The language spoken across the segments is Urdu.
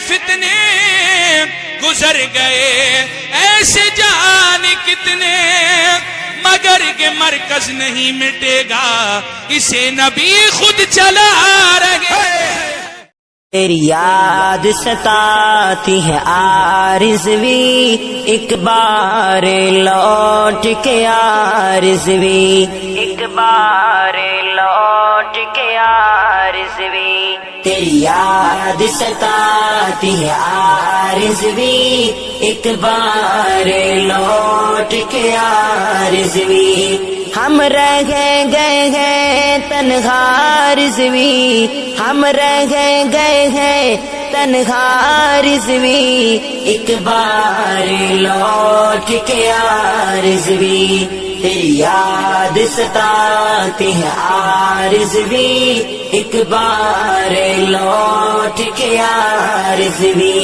فتنے گزر گئے ایسے جان کتنے، مگر کہ مرکز نہیں مٹے گا، اسے نبی خود چلا رہے۔ تیری یاد ستاتی ہے آرزوی، ایک بار لوٹ کے آرزوی، ایک بار لوٹ کے آرزوی۔ تیری یاد ستاتی ہے آرزوی، ایک بار لوٹ کے آرزوی۔ ہم رہ گئے ہیں تنہا آرزوی، ہم رہ گئے ہیں تنہا آرزوی، ایک بار لوٹ کے آرزوی۔ تیری یاد ستاتی ہے آرزوی، ایک بار لوٹ کے آرزوی۔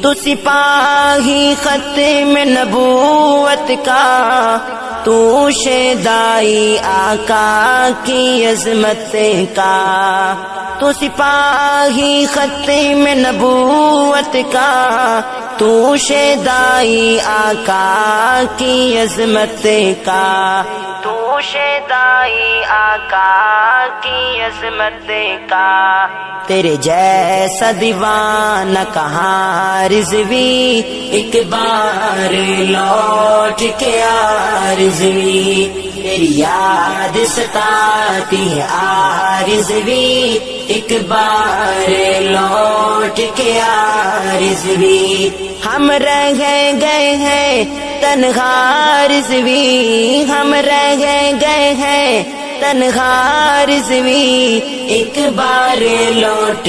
تو سپاہی ختم نبوت کا، تو شیدائی آقا کی عظمت کا، تو سپاہی ختم نبوت کا، تو شیدائی آقا کی عظمت کا، تو شیدائی آقا کی عظمت کا۔ تیرے جیسا دیوانہ کہاں رضوی، ایک بار لوٹ کے آرزوی۔ تیری یاد ستاتی ہے آرزوی، ایک بار لوٹ کے آرزوی۔ ہم رہ گئے ہیں تنہا آرزوی، ہم رہ گئے ہیں تنہا آرزوی، ایک بار لوٹ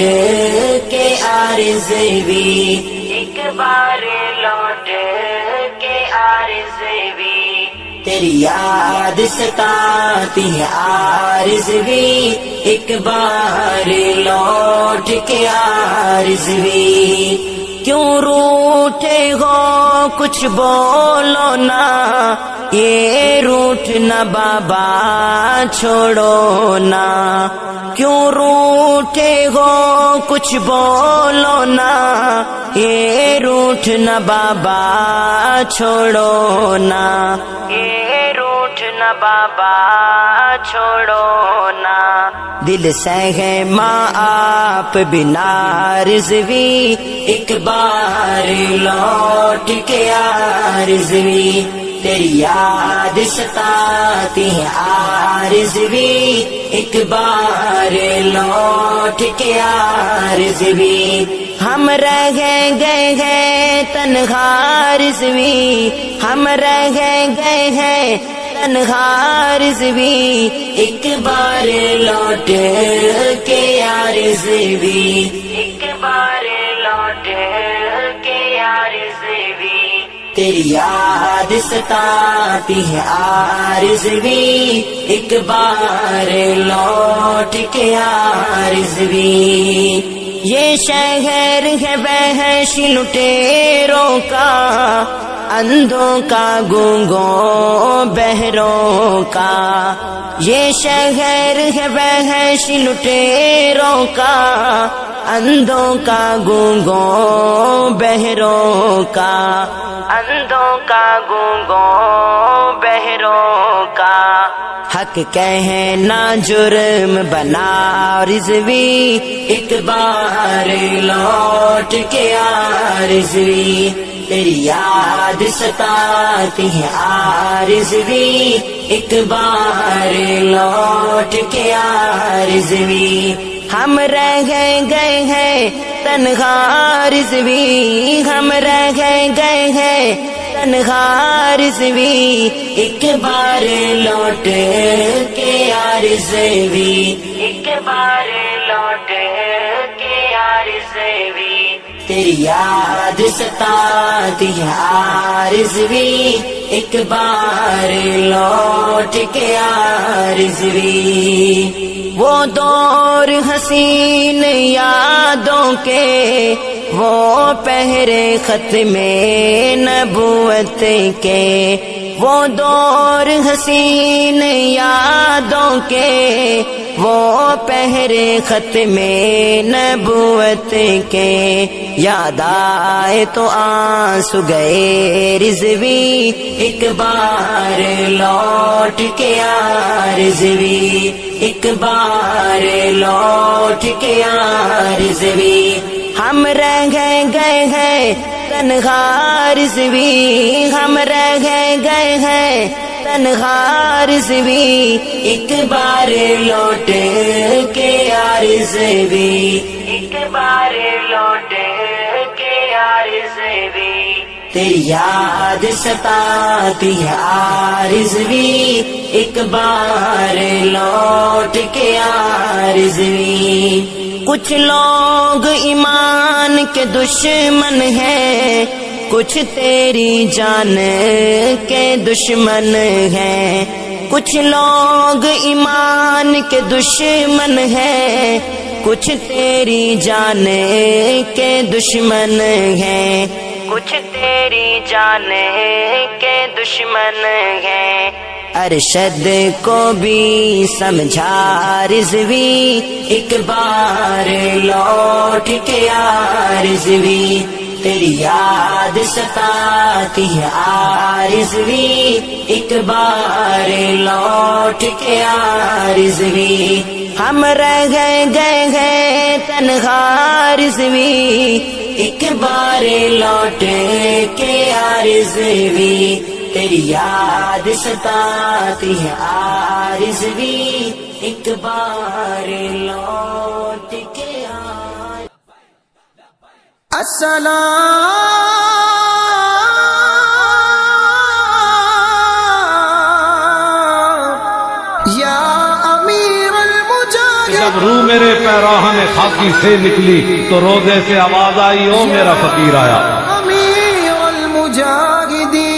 کے آرزوی، ایک بار لوٹ کے آرزوی۔ تیری یاد ستاتی ہے آرزوی، ایک بار لوٹ کے آرزوی۔ کیوں روٹھے ہو کچھ بولو نا، یہ روٹھنا بابا چھوڑو نا۔ کیوں روٹھے ہو کچھ بولو نا، یہ روٹھنا بابا چھوڑو نا، یہ روٹھنا بابا چھوڑو نا۔ دل سے ماں آپ بنا رضوی، ایک بار لوٹ کے آرزوی۔ تیری یاد ستاتی ہے آرزوی، ایک بار لوٹ کے آرزوی۔ ہم رہ گئے ہیں تنہا آرزوی، ہم رہ گئے ہیں تنہا آرزوی، ایک بار لوٹ کے آرزوی، ایک بار لوٹ کے آرزوی۔ تیری یاد ستاتی ہے آرزوی، ایک بار لوٹ کے آرزوی۔ یہ شہر ہے وحش لٹیروں کا، اندھوں کا گونگوں بہروں کا۔ یہ شہر ہے وحش لٹیروں کا، اندھوں کا گونگوں بہروں کا، اندھوں کا گونگوں بہروں کا۔ حق کہنا جرم بنا رضوی، ایک بار لوٹ کے آرزوی۔ تیری یاد ستاتی ہے آرزوی، ایک بار لوٹ کے آرزوی۔ ہم رہ گئے ہیں تنہا آرزوی، ہم رہ گئے ہیں تنہا آرزوی، ایک بار لوٹ کے آرزوی، ایک بار لوٹ کے آرزوی۔ تیری یاد ستاتی ہے آرزوی، ایک بار لوٹ کے آرزوی۔ وہ دور حسین یادوں کے، وہ پہرے ختم نبوت کے، وہ دور حسین یادوں کے، وہ پہرے ختم نبوت کے، یاد آئے تو آنسو گئے رضوی، ایک بار لوٹ کے آ رضوی، ایک بار لوٹ کے آ رضوی، ہم رہ گئے ہیں تنہا رضوی، ہم رہ گئے ہیں تنہا رضوی، ایک بار لوٹ کے آ رضوی، ایک بار لوٹ کے آ رضوی، تیری یاد ستاتی ہے آ رضوی، ایک بار لوٹ کے آ رضوی، کچھ لوگ ایمان کے دشمن ہیں، کچھ تیری جان کے دشمن ہیں، کچھ لوگ ایمان کے دشمن ہیں، کچھ تیری جان کے دشمن ہیں، کچھ تیری جان کے دشمن ہیں، ارشد کو بھی سمجھا رضوی، ایک بار لوٹ کے آ رضوی، تیری یاد ستاتی ہے آ رضوی، ایک بار لوٹ کے آ رضوی، ہم رہ گئے ہیں تنہا رضوی، ایک بار لوٹ کے آ رضوی، تیری یاد ستاتی ہے آ رضوی، ایک بار لوٹ کے آ السلام یا امیر المجاہدین، جب روح میرے پیراہن خاکی سے نکلی تو روزے سے آواز آئی، او میرا فقیر آیا۔ امیر المجاہدین،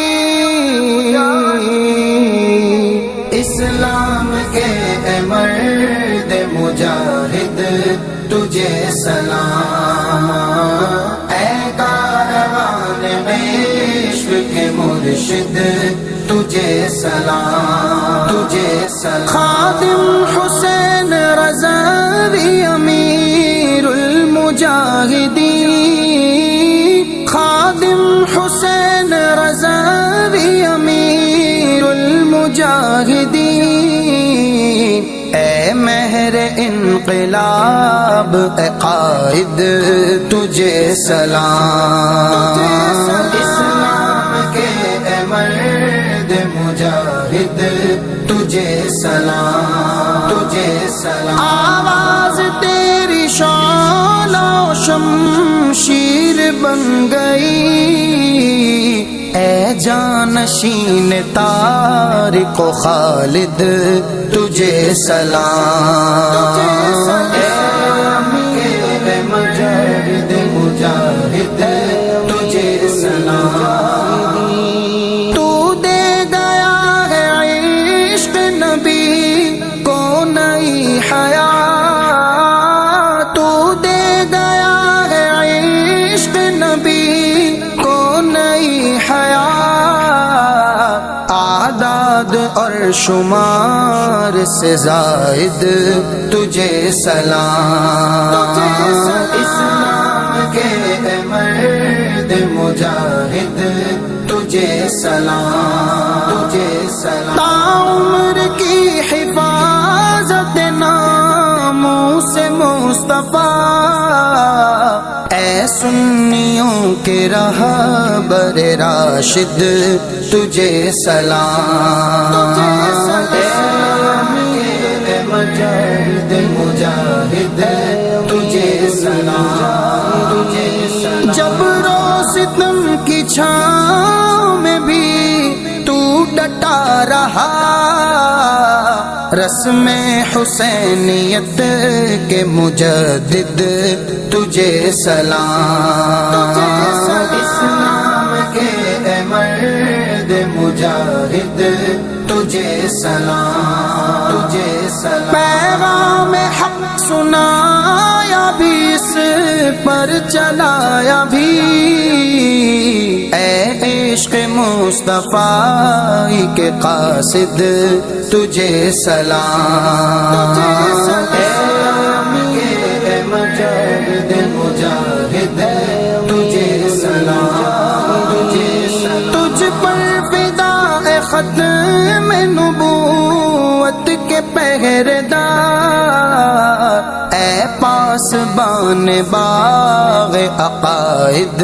اسلام کے اے مرد مجاہد تجھے سلام، اے کاروان عشق کے مرشد تجھے سلام، تجھے سلام، خادم حسین رضوی امیر المجاہدین، خادم حسین رضوی امیر المجاہدین، اے مہر انقلاب اے قائد تجھے سلام، اسلام کے اے مرد مجاہد تجھے سلام، تجھے سلام، آواز تیری شعلہ و شمشیر بن گئی، اے جانشین طارق و خالد تجھے سلام، اے امیر مجاہد مجاہد تجھے سلام، تو دے گیا ہے عشق نبی کو نئی حیات، تو دے گیا ہے عشق نبی کو نئی حیات، اعداد اور شمار سے زائد تجھے سلام، اسلام کے اے مرد مجاہد تجھے سلام، تجھے سلام، تعمر کی حفاظت ناموس مصطفیٰ، اے سنیوں کے رہبر راشد تجھے سلام، اسلام کے اے مجاہد مجاہد تجھے سلام، تجھے سلام، جبر و ستم کی چھاؤں میں بھی تو ڈٹا رہا، رسم حسینیت کے مجدد تجھے سلام، اسلام کے اے مرد مجاہد تجھے سلام، تجھے سلام، پیغام حق سنایا بھی اس پر چلایا بھی، اے عشق مصطفیٰ کے قاصد تجھے سلام، اے مجاہد مجاہد تجھے سلام، تجھ پر فدا اے ختم نبوت کے پہرےدار، اے پاسبان باغ عقائد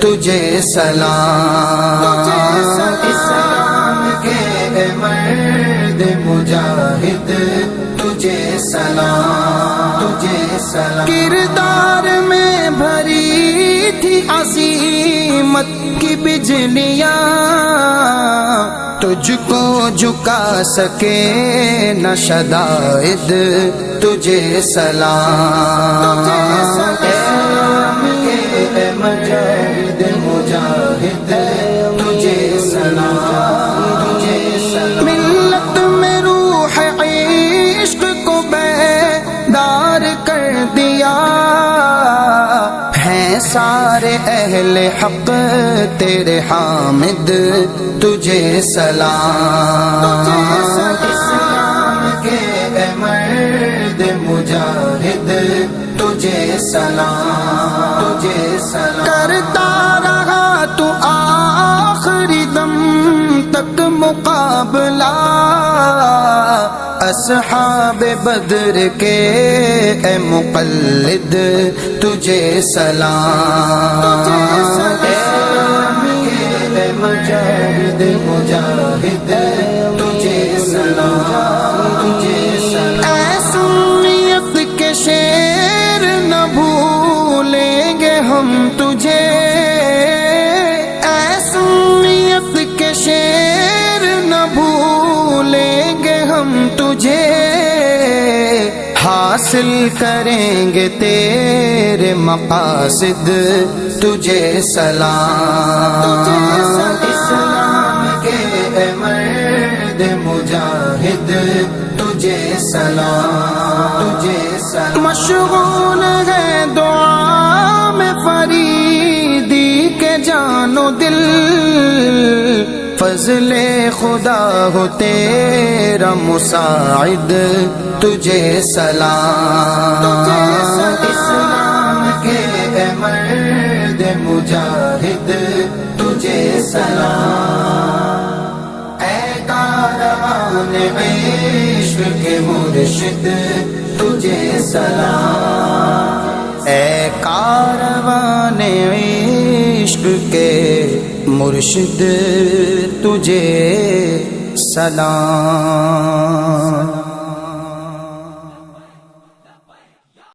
تجھے سلام، اسلام کے اے مرد مجاہد تجھے سلام، تجھے سلام، کردار میں بھری تھی عظیمت کی بجلیاں، تجھ کو جھکا سکے نہ شدائد تجھے سلام، اے مجاہد مجاہد تجھے سلام، تجھے سلام، ملت میں روح عشق کو بیدار کر دیا، ہیں سارے اہل حق تیرے حامد تجھے سلام، اسلام کے اے مرد مجاہد تجھے سلام، تجھے سلام، کرتا رہا تو آخری دم تک مقابلہ اصحاب بدر کے اے مقلد تجھے سلام، اے مجاہد مجاہد تجھے سلام، تجھے سلام، اے سنیت کے شیر نہ بھولیں گے ہم تجھے، اے سنیت کے شیر نہ بھولیں گے ہم تجھے، حاصل کریں گے تیرے مقاصد تجھے سلام، اسلام کے اے مرد مجاہد تجھے سلام، تجھے سلام، مشغول ہے دعا میں فریدی کے جان و دل، فضل خدا ہو تیرا مساعد تجھے سلام، اسلام کے اے مرد مجاہد تجھے سلام، اے کاروان عشق کے مرشد تجھے سلام، اے کاروان عشق کے مرشد تجھے سلام۔